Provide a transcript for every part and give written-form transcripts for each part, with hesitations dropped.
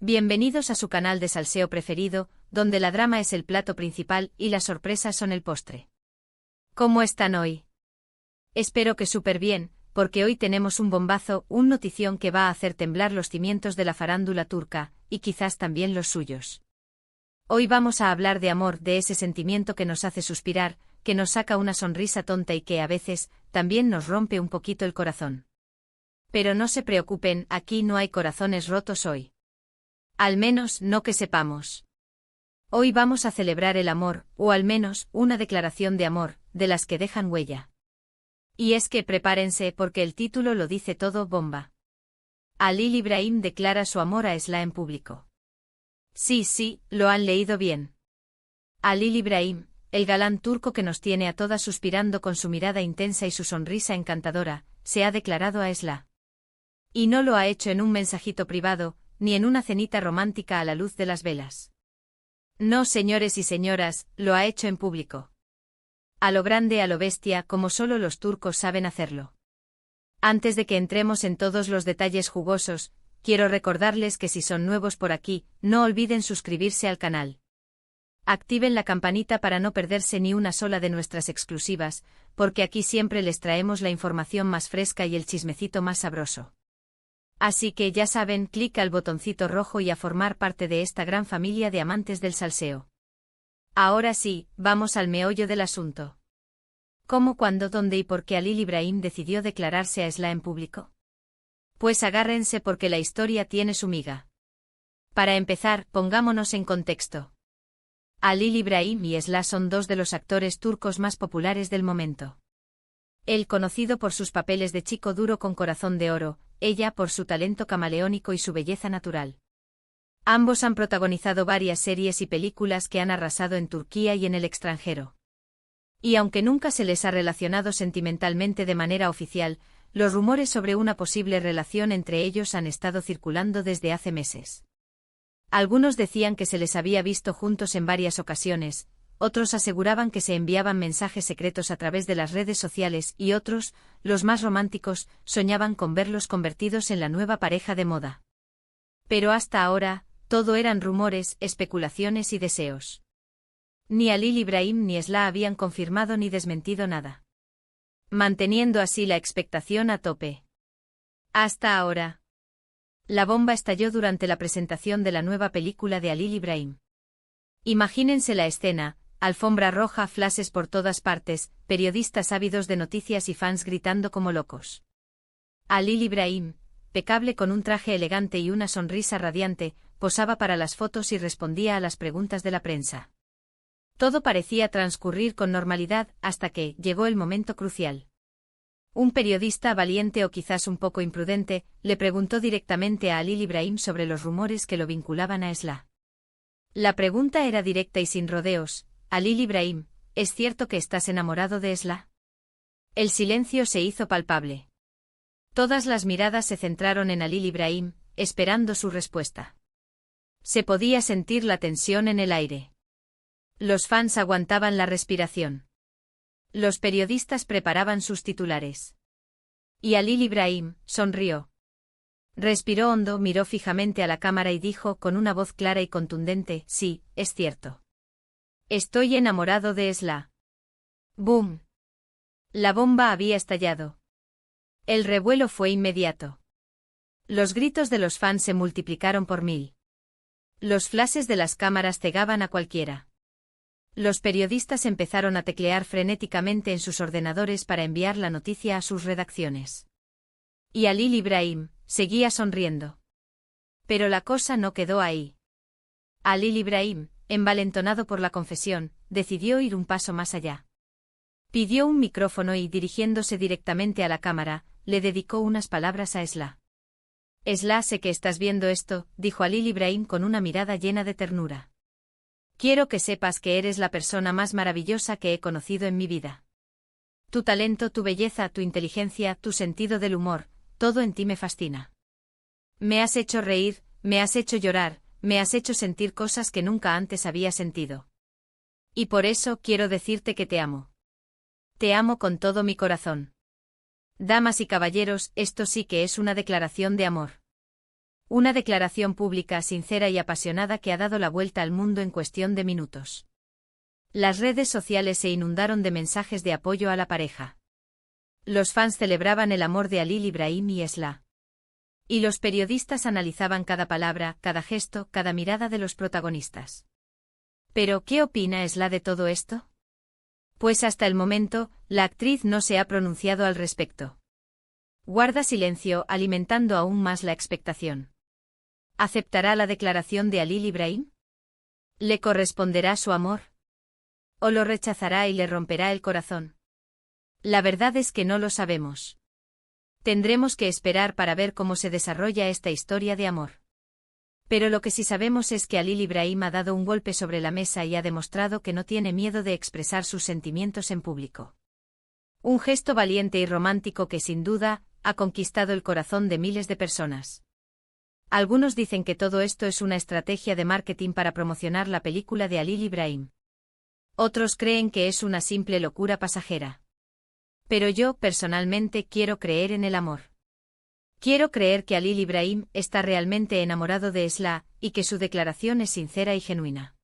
Bienvenidos a su canal de salseo preferido, donde la drama es el plato principal y las sorpresas son el postre. ¿Cómo están hoy? Espero que súper bien, porque hoy tenemos un bombazo, un notición que va a hacer temblar los cimientos de la farándula turca, y quizás también los suyos. Hoy vamos a hablar de amor, de ese sentimiento que nos hace suspirar, que nos saca una sonrisa tonta y que a veces también nos rompe un poquito el corazón. Pero no se preocupen, aquí no hay corazones rotos hoy. Al menos no que sepamos. Hoy vamos a celebrar el amor, o al menos una declaración de amor, de las que dejan huella. Y es que prepárense porque el título lo dice todo, bomba. Halil İbrahim declara su amor a Esla en público. Sí, lo han leído bien. Halil İbrahim, el galán turco que nos tiene a todas suspirando con su mirada intensa y su sonrisa encantadora, se ha declarado a Esla. Y no lo ha hecho en un mensajito privado, ni en una cenita romántica a la luz de las velas. No, señores y señoras, lo ha hecho en público. A lo grande, a lo bestia, como solo los turcos saben hacerlo. Antes de que entremos en todos los detalles jugosos, quiero recordarles que si son nuevos por aquí, no olviden suscribirse al canal. Activen la campanita para no perderse ni una sola de nuestras exclusivas, porque aquí siempre les traemos la información más fresca y el chismecito más sabroso. Así que ya saben, clic al botoncito rojo y a formar parte de esta gran familia de amantes del salseo. Ahora sí, vamos al meollo del asunto. ¿Cómo, cuándo, dónde y por qué Halil İbrahim decidió declararse a Esla en público? Pues agárrense porque la historia tiene su miga. Para empezar, pongámonos en contexto. Halil İbrahim y Esla son dos de los actores turcos más populares del momento. Él conocido por sus papeles de chico duro con corazón de oro, ella por su talento camaleónico y su belleza natural. Ambos han protagonizado varias series y películas que han arrasado en Turquía y en el extranjero. Y aunque nunca se les ha relacionado sentimentalmente de manera oficial, los rumores sobre una posible relación entre ellos han estado circulando desde hace meses. Algunos decían que se les había visto juntos en varias ocasiones, otros aseguraban que se enviaban mensajes secretos a través de las redes sociales y otros, los más románticos, soñaban con verlos convertidos en la nueva pareja de moda. Pero hasta ahora, todo eran rumores, especulaciones y deseos. Ni Halil İbrahim ni Esla habían confirmado ni desmentido nada. Manteniendo así la expectación a tope. Hasta ahora. La bomba estalló durante la presentación de la nueva película de Halil İbrahim. Imagínense la escena. Alfombra roja, flashes por todas partes, periodistas ávidos de noticias y fans gritando como locos. Halil İbrahim, impecable con un traje elegante y una sonrisa radiante, posaba para las fotos y respondía a las preguntas de la prensa. Todo parecía transcurrir con normalidad hasta que llegó el momento crucial. Un periodista valiente o quizás un poco imprudente, le preguntó directamente a Halil İbrahim sobre los rumores que lo vinculaban a Esla. La pregunta era directa y sin rodeos. Halil İbrahim, ¿es cierto que estás enamorado de Esla? El silencio se hizo palpable. Todas las miradas se centraron en Halil İbrahim, esperando su respuesta. Se podía sentir la tensión en el aire. Los fans aguantaban la respiración. Los periodistas preparaban sus titulares. Y Halil İbrahim sonrió. Respiró hondo, miró fijamente a la cámara y dijo con una voz clara y contundente, sí, es cierto. Estoy enamorado de Esla. ¡Boom! La bomba había estallado. El revuelo fue inmediato. Los gritos de los fans se multiplicaron por 1000. Los flashes de las cámaras cegaban a cualquiera. Los periodistas empezaron a teclear frenéticamente en sus ordenadores para enviar la noticia a sus redacciones. Y Halil İbrahim seguía sonriendo. Pero la cosa no quedó ahí. Halil İbrahim, envalentonado por la confesión, decidió ir un paso más allá. Pidió un micrófono y, dirigiéndose directamente a la cámara, le dedicó unas palabras a Esla. Esla, sé que estás viendo esto, dijo Halil İbrahim con una mirada llena de ternura. Quiero que sepas que eres la persona más maravillosa que he conocido en mi vida. Tu talento, tu belleza, tu inteligencia, tu sentido del humor, todo en ti me fascina. Me has hecho reír, me has hecho llorar, me has hecho sentir cosas que nunca antes había sentido. Y por eso quiero decirte que te amo. Te amo con todo mi corazón. Damas y caballeros, esto sí que es una declaración de amor. Una declaración pública sincera y apasionada que ha dado la vuelta al mundo en cuestión de minutos. Las redes sociales se inundaron de mensajes de apoyo a la pareja. Los fans celebraban el amor de Halil Ibrahim y Esla. Y los periodistas analizaban cada palabra, cada gesto, cada mirada de los protagonistas. ¿Pero qué opina Esla de todo esto? Pues hasta el momento, la actriz no se ha pronunciado al respecto. Guarda silencio, alimentando aún más la expectación. ¿Aceptará la declaración de Halil Ibrahim? ¿Le corresponderá su amor? ¿O lo rechazará y le romperá el corazón? La verdad es que no lo sabemos. Tendremos que esperar para ver cómo se desarrolla esta historia de amor. Pero lo que sí sabemos es que Halil Ibrahim ha dado un golpe sobre la mesa y ha demostrado que no tiene miedo de expresar sus sentimientos en público. Un gesto valiente y romántico que sin duda ha conquistado el corazón de miles de personas. Algunos dicen que todo esto es una estrategia de marketing para promocionar la película de Halil Ibrahim. Otros creen que es una simple locura pasajera. Pero yo, personalmente, quiero creer en el amor. Quiero creer que Halil Ibrahim está realmente enamorado de Esla, y que su declaración es sincera y genuina.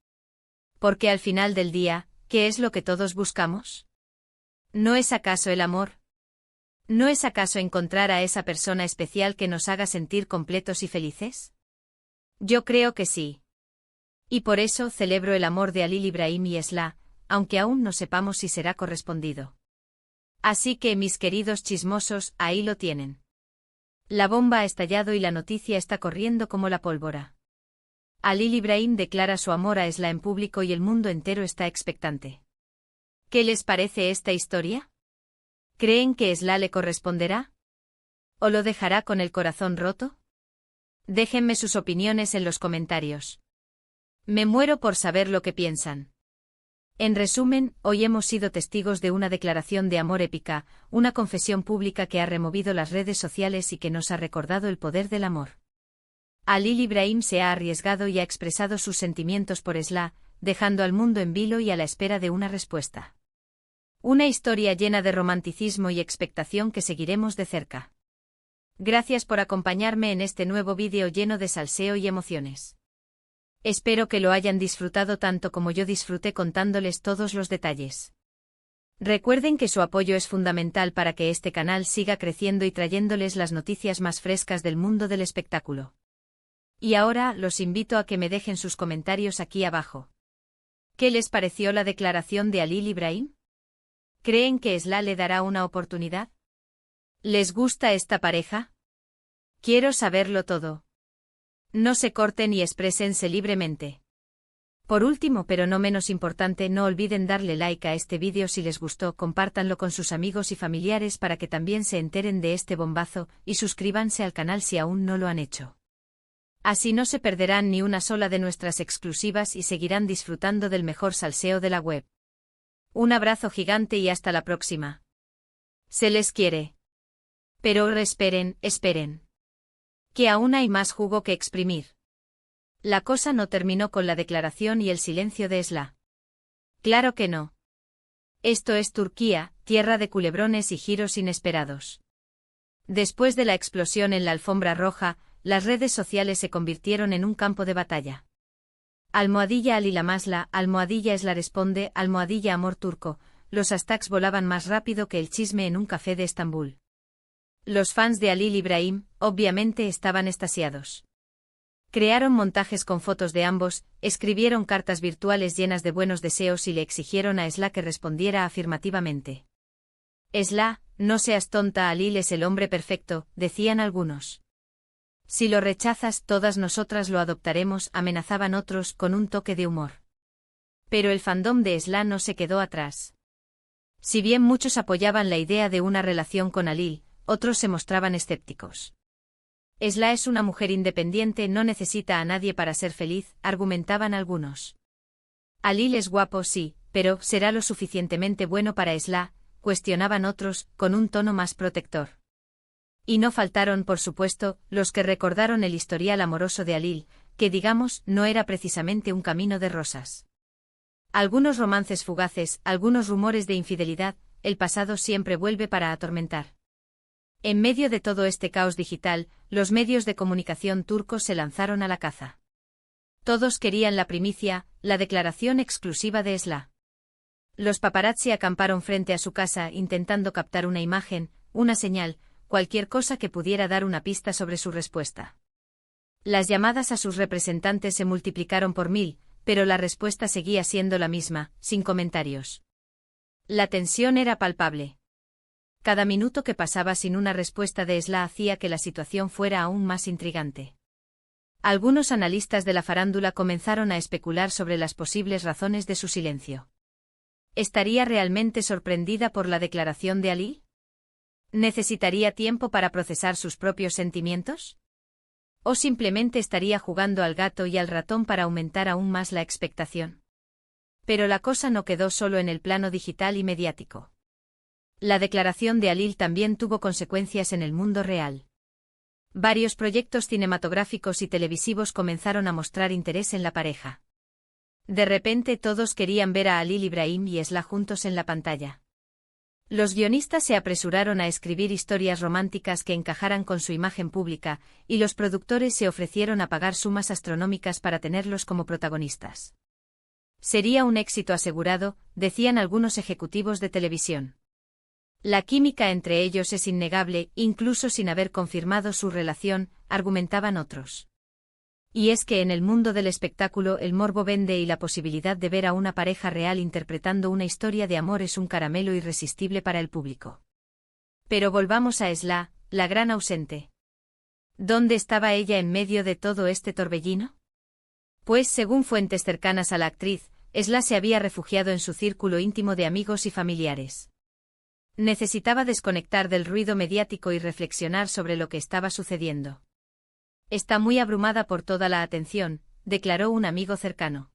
Porque al final del día, ¿qué es lo que todos buscamos? ¿No es acaso el amor? ¿No es acaso encontrar a esa persona especial que nos haga sentir completos y felices? Yo creo que sí. Y por eso celebro el amor de Halil Ibrahim y Esla, aunque aún no sepamos si será correspondido. Así que, mis queridos chismosos, ahí lo tienen. La bomba ha estallado y la noticia está corriendo como la pólvora. Halil Ibrahim declara su amor a Esla en público y el mundo entero está expectante. ¿Qué les parece esta historia? ¿Creen que Esla le corresponderá? ¿O lo dejará con el corazón roto? Déjenme sus opiniones en los comentarios. Me muero por saber lo que piensan. En resumen, hoy hemos sido testigos de una declaración de amor épica, una confesión pública que ha removido las redes sociales y que nos ha recordado el poder del amor. Halil Ibrahim se ha arriesgado y ha expresado sus sentimientos por Esla, dejando al mundo en vilo y a la espera de una respuesta. Una historia llena de romanticismo y expectación que seguiremos de cerca. Gracias por acompañarme en este nuevo vídeo lleno de salseo y emociones. Espero que lo hayan disfrutado tanto como yo disfruté contándoles todos los detalles. Recuerden que su apoyo es fundamental para que este canal siga creciendo y trayéndoles las noticias más frescas del mundo del espectáculo. Y ahora los invito a que me dejen sus comentarios aquí abajo. ¿Qué les pareció la declaración de Halil Ibrahim? ¿Creen que Esla le dará una oportunidad? ¿Les gusta esta pareja? Quiero saberlo todo. No se corten y exprésense libremente. Por último, pero no menos importante, no olviden darle like a este vídeo si les gustó, compártanlo con sus amigos y familiares para que también se enteren de este bombazo, y suscríbanse al canal si aún no lo han hecho. Así no se perderán ni una sola de nuestras exclusivas y seguirán disfrutando del mejor salseo de la web. Un abrazo gigante y hasta la próxima. Se les quiere. Pero ahora esperen, esperen. Que aún hay más jugo que exprimir. La cosa no terminó con la declaración y el silencio de Esla. Claro que no. Esto es Turquía, tierra de culebrones y giros inesperados. Después de la explosión en la alfombra roja, las redes sociales se convirtieron en un campo de batalla. Almohadilla Halil Amasla, almohadilla Esla responde, almohadilla amor turco, los hashtags volaban más rápido que el chisme en un café de Estambul. Los fans de Halil Ibrahim, obviamente, estaban extasiados. Crearon montajes con fotos de ambos, escribieron cartas virtuales llenas de buenos deseos y le exigieron a Esla que respondiera afirmativamente. Esla, no seas tonta, Halil es el hombre perfecto, decían algunos. Si lo rechazas, todas nosotras lo adoptaremos, amenazaban otros con un toque de humor. Pero el fandom de Esla no se quedó atrás. Si bien muchos apoyaban la idea de una relación con Halil, otros se mostraban escépticos. Esla es una mujer independiente, no necesita a nadie para ser feliz, argumentaban algunos. Halil es guapo, sí, pero ¿será lo suficientemente bueno para Esla?, cuestionaban otros, con un tono más protector. Y no faltaron, por supuesto, los que recordaron el historial amoroso de Halil, que digamos, no era precisamente un camino de rosas. Algunos romances fugaces, algunos rumores de infidelidad, el pasado siempre vuelve para atormentar. En medio de todo este caos digital, los medios de comunicación turcos se lanzaron a la caza. Todos querían la primicia, la declaración exclusiva de Esla. Los paparazzi acamparon frente a su casa intentando captar una imagen, una señal, cualquier cosa que pudiera dar una pista sobre su respuesta. Las llamadas a sus representantes se multiplicaron por 1000, pero la respuesta seguía siendo la misma, sin comentarios. La tensión era palpable. Cada minuto que pasaba sin una respuesta de Esla hacía que la situación fuera aún más intrigante. Algunos analistas de la farándula comenzaron a especular sobre las posibles razones de su silencio. ¿Estaría realmente sorprendida por la declaración de Ali? ¿Necesitaría tiempo para procesar sus propios sentimientos? ¿O simplemente estaría jugando al gato y al ratón para aumentar aún más la expectación? Pero la cosa no quedó solo en el plano digital y mediático. La declaración de Halil también tuvo consecuencias en el mundo real. Varios proyectos cinematográficos y televisivos comenzaron a mostrar interés en la pareja. De repente todos querían ver a Halil Ibrahim y Esla juntos en la pantalla. Los guionistas se apresuraron a escribir historias románticas que encajaran con su imagen pública, y los productores se ofrecieron a pagar sumas astronómicas para tenerlos como protagonistas. Sería un éxito asegurado, decían algunos ejecutivos de televisión. La química entre ellos es innegable, incluso sin haber confirmado su relación, argumentaban otros. Y es que en el mundo del espectáculo el morbo vende y la posibilidad de ver a una pareja real interpretando una historia de amor es un caramelo irresistible para el público. Pero volvamos a Esla, la gran ausente. ¿Dónde estaba ella en medio de todo este torbellino? Pues según fuentes cercanas a la actriz, Esla se había refugiado en su círculo íntimo de amigos y familiares. Necesitaba desconectar del ruido mediático y reflexionar sobre lo que estaba sucediendo. Está muy abrumada por toda la atención, declaró un amigo cercano.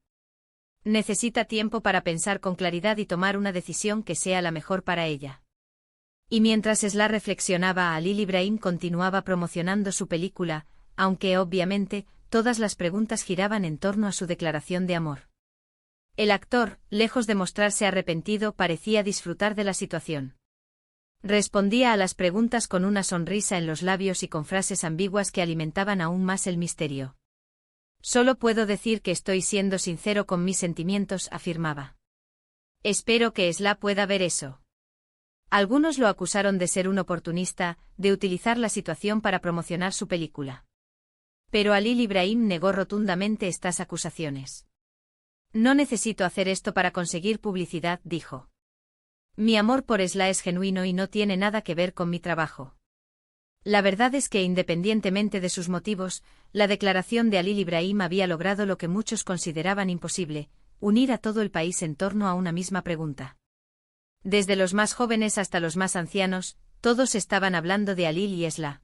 Necesita tiempo para pensar con claridad y tomar una decisión que sea la mejor para ella. Y mientras Esla reflexionaba, Halil Ibrahim continuaba promocionando su película, aunque obviamente todas las preguntas giraban en torno a su declaración de amor. El actor, lejos de mostrarse arrepentido, parecía disfrutar de la situación. Respondía a las preguntas con una sonrisa en los labios y con frases ambiguas que alimentaban aún más el misterio. Solo puedo decir que estoy siendo sincero con mis sentimientos, afirmaba. Espero que Esla pueda ver eso. Algunos lo acusaron de ser un oportunista, de utilizar la situación para promocionar su película. Pero Halil Ibrahim negó rotundamente estas acusaciones. No necesito hacer esto para conseguir publicidad, dijo. Mi amor por Esla es genuino y no tiene nada que ver con mi trabajo. La verdad es que independientemente de sus motivos, la declaración de Halil Ibrahim había logrado lo que muchos consideraban imposible, unir a todo el país en torno a una misma pregunta. Desde los más jóvenes hasta los más ancianos, todos estaban hablando de Halil y Esla.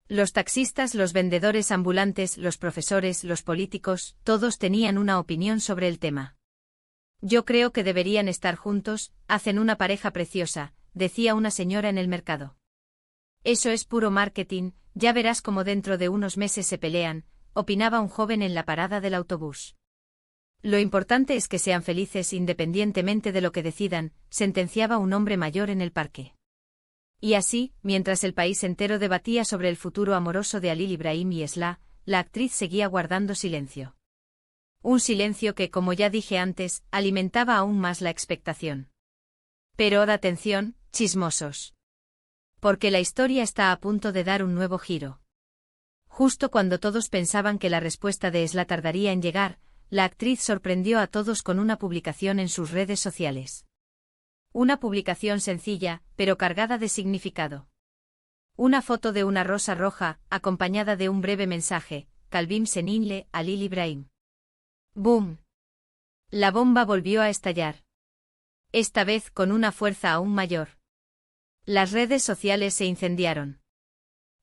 Los taxistas, los vendedores ambulantes, los profesores, los políticos, todos tenían una opinión sobre el tema. Yo creo que deberían estar juntos, hacen una pareja preciosa, decía una señora en el mercado. Eso es puro marketing, ya verás cómo dentro de unos meses se pelean, opinaba un joven en la parada del autobús. Lo importante es que sean felices independientemente de lo que decidan, sentenciaba un hombre mayor en el parque. Y así, mientras el país entero debatía sobre el futuro amoroso de Halil Ibrahim y Esla, la actriz seguía guardando silencio. Un silencio que, como ya dije antes, alimentaba aún más la expectación. Pero atención, chismosos. Porque la historia está a punto de dar un nuevo giro. Justo cuando todos pensaban que la respuesta de Esla tardaría en llegar, la actriz sorprendió a todos con una publicación en sus redes sociales. Una publicación sencilla, pero cargada de significado. Una foto de una rosa roja, acompañada de un breve mensaje, Kalbim seninle, Halil Ibrahim. ¡Boom! La bomba volvió a estallar. Esta vez con una fuerza aún mayor. Las redes sociales se incendiaron.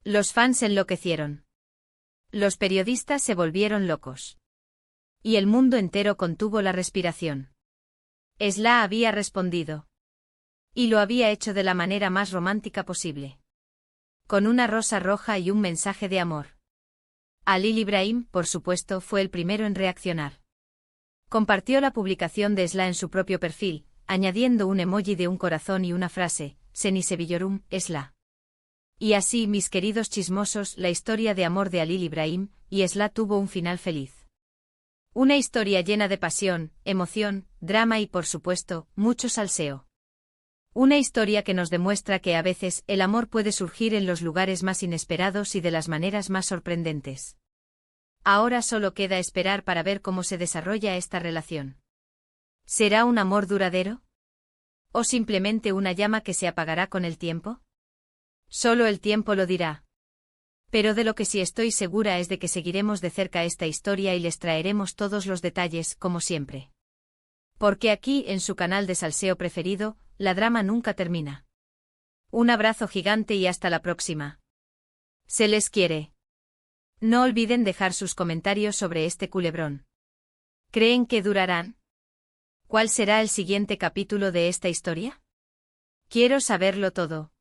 Los fans enloquecieron. Los periodistas se volvieron locos. Y el mundo entero contuvo la respiración. Esla había respondido. Y lo había hecho de la manera más romántica posible. Con una rosa roja y un mensaje de amor. Halil Ibrahim, por supuesto, fue el primero en reaccionar. Compartió la publicación de Esla en su propio perfil, añadiendo un emoji de un corazón y una frase, Seni seviyorum, Esla. Y así, mis queridos chismosos, la historia de amor de Halil Ibrahim y Esla tuvo un final feliz. Una historia llena de pasión, emoción, drama y, por supuesto, mucho salseo. Una historia que nos demuestra que a veces el amor puede surgir en los lugares más inesperados y de las maneras más sorprendentes. Ahora solo queda esperar para ver cómo se desarrolla esta relación. ¿Será un amor duradero? ¿O simplemente una llama que se apagará con el tiempo? Solo el tiempo lo dirá. Pero de lo que sí estoy segura es de que seguiremos de cerca esta historia y les traeremos todos los detalles, como siempre. Porque aquí, en su canal de salseo preferido, la drama nunca termina. Un abrazo gigante y hasta la próxima. Se les quiere. No olviden dejar sus comentarios sobre este culebrón. ¿Creen que durarán? ¿Cuál será el siguiente capítulo de esta historia? Quiero saberlo todo.